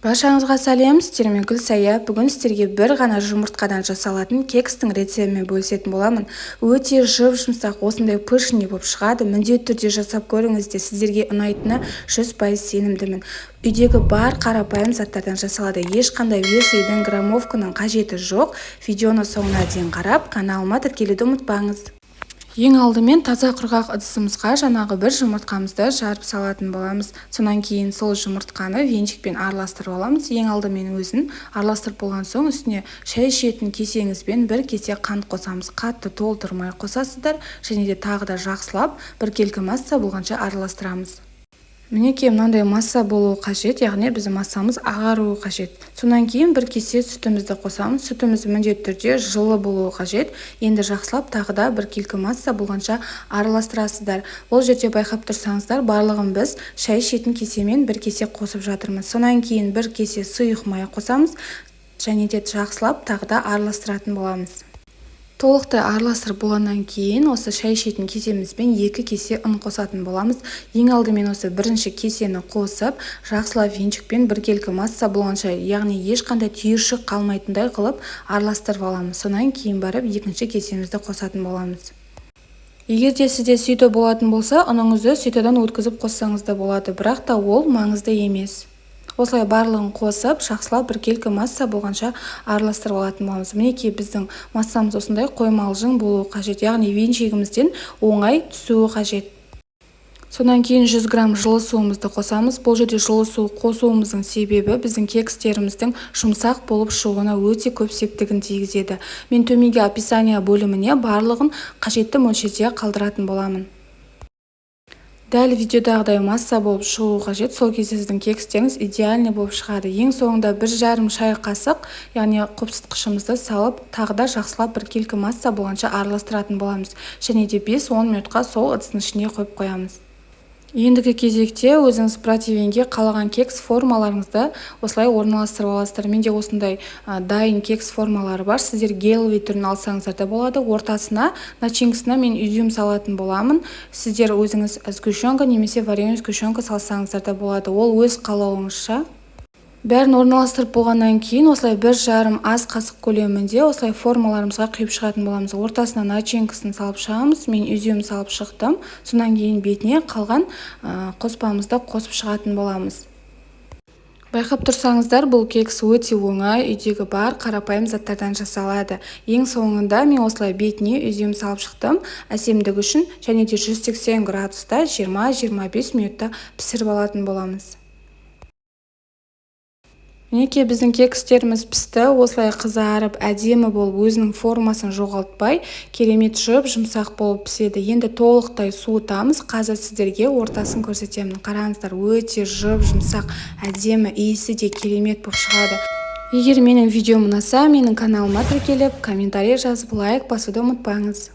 Баршаңызға сәлем, сіздермен Гүлсая. Бүгін сіздерге бір ғана жұмыртқадан жасалатын кекстің рецептімен бөлісетін боламын. Өте жып-жұмсақ, осындай пышный болып шығады. Міндетті түрде жасап көріңіздер, сіздерге ұнайтынына 100% сенімдімін. Үйдегі бар қарапайым заттардан жасалады. Ешқандай весейдің, граммовканың қажеті жоқ. Видеоны соңына дейін қарап, каналыма тіркелуді ұмытпаңыз. Ең алдымен таза құрғақ ыдысымызға жаңағы бір жұмыртқамызды жарып салатын боламыз. Сонан кейін сол жұмыртқаны венчикпен араластырып аламыз. Ең алдымен өзін араластырып болған соң үстіне шай ішетін кесеңізбен бір кесе қант қосамыз. Қатты толтырмай қосасыздар, және де тағы да жақсылап біркелкі масса болғанша араластырамыз. Мінекей мынандай масса болуы қажет, яғни біздің массамыз ағаруы қажет. Сонан кейін бір кесе сүтімізді қосамыз. Сүтіміз міндетті түрде жылы болуы қажет. Енді жақсылап тағы да біркелкі масса болғанша араластырасыздар. Бұл жерде байқап тұрсаңыздар, барлығын біз шай ішетін кесемен бір кесе қосып жатырмыз. Сонан кейін бір кесе сұйық май қосамыз, және де жақсылап тағы да араластыратын боламыз. Толықтай араластырып болғаннан кейін осы шай ішетін кесемізбен 2 кесе ұн қосатын боламыз. Ең алдымен осы бірінші кесені қосып, жақсылап венчикпен біркелкі масса болғанша, яғни ешқандай түйіршік қалмайтындай қылып араластырып аламыз. Сонан кейін барып екінші кесемізді қосатын боламыз. Егер де сізде сүті болатын болса, ұныңызды сүтіден өткізіп қоссаңыз да болады, бірақ та ол маңызды емес. Осылай барлығын қосып, жақсылап біркелкі масса болғанша араластырып алатын боламыз. Мінекей біздің массамыз осындай қоймалжың болуы қажет, яғни венчигімізден оңай түсуі қажет. Сонан кейін 100 грамм жылы суымызды қосамыз. Бұл жерде жылы су қосуымыздың себебі біздің кекстеріміздің жұмсақ болып шығуына өте көп септігін тигізеді. Мен төменгі описание бөліміне барлығын қажетті мөлшерде қалдыратын боламын. Дәл видеодағыдай масса болып шығуы қажет, сол кезде сіздің кекстеріңіз идеальный болып шығады. Ең соңында 1,5 шай қасық, яғни қопсытқышымызды салып, тағы да жақсылап біркелкі масса болғанша араластыратын боламыз. Және де 5-10 минутқа сол ыдыстың ішіне қойып қоямыз. Ендігі кезекте өзіңіз противенге қалаған кекс формаларыңызды осылай орналастырып аласыздар. Менде осындай дайын кекс формалары бар. Сіздер гелевый түрін алсаңыздар да болады. Ортасына, начинкасына мен изюм салатын боламын. Сіздер өзіңіз сгущенка немесе вареная сгущенка салсаңыздар да болады. Ол өз қалауыңызша. Бәрін орналастырып болғаннан кейін осылай 1,5 ас қасық көлемінде осылай формаларымызға құйып шығатын боламыз. Ортасына начинкасын салып шығамыз. Мен изюм салып шықтым. Сонан кейін бетіне қалған қоспамызды қосып шығатын боламыз. Байқап тұрсаңыздар, бұл кекс өте оңай, үйдегі бар қарапайым заттардан жасалады. Ең соңында мен осылай бетіне изюм салып шықтым. Әсемдігі үшін және де 180 градуста 20-25 минутта пісіріп алатын боламыз. Мінекей біздің кекстеріміз пісті, осылай қызарып, әдемі болып, өзінің формасын жоғалтпай, керемет жұмсақ болып піседі. Енді толықтай суытамыз. Қазір сіздерге ортасын көрсетемін. Қараңыздар, өте жұмсақ, әдемі, иісі де керемет болып шығады. Егер менің видеом ұнаса, менің каналыма тіркеліп, комментарий жазып, лайк басуды ұмытпаңыз.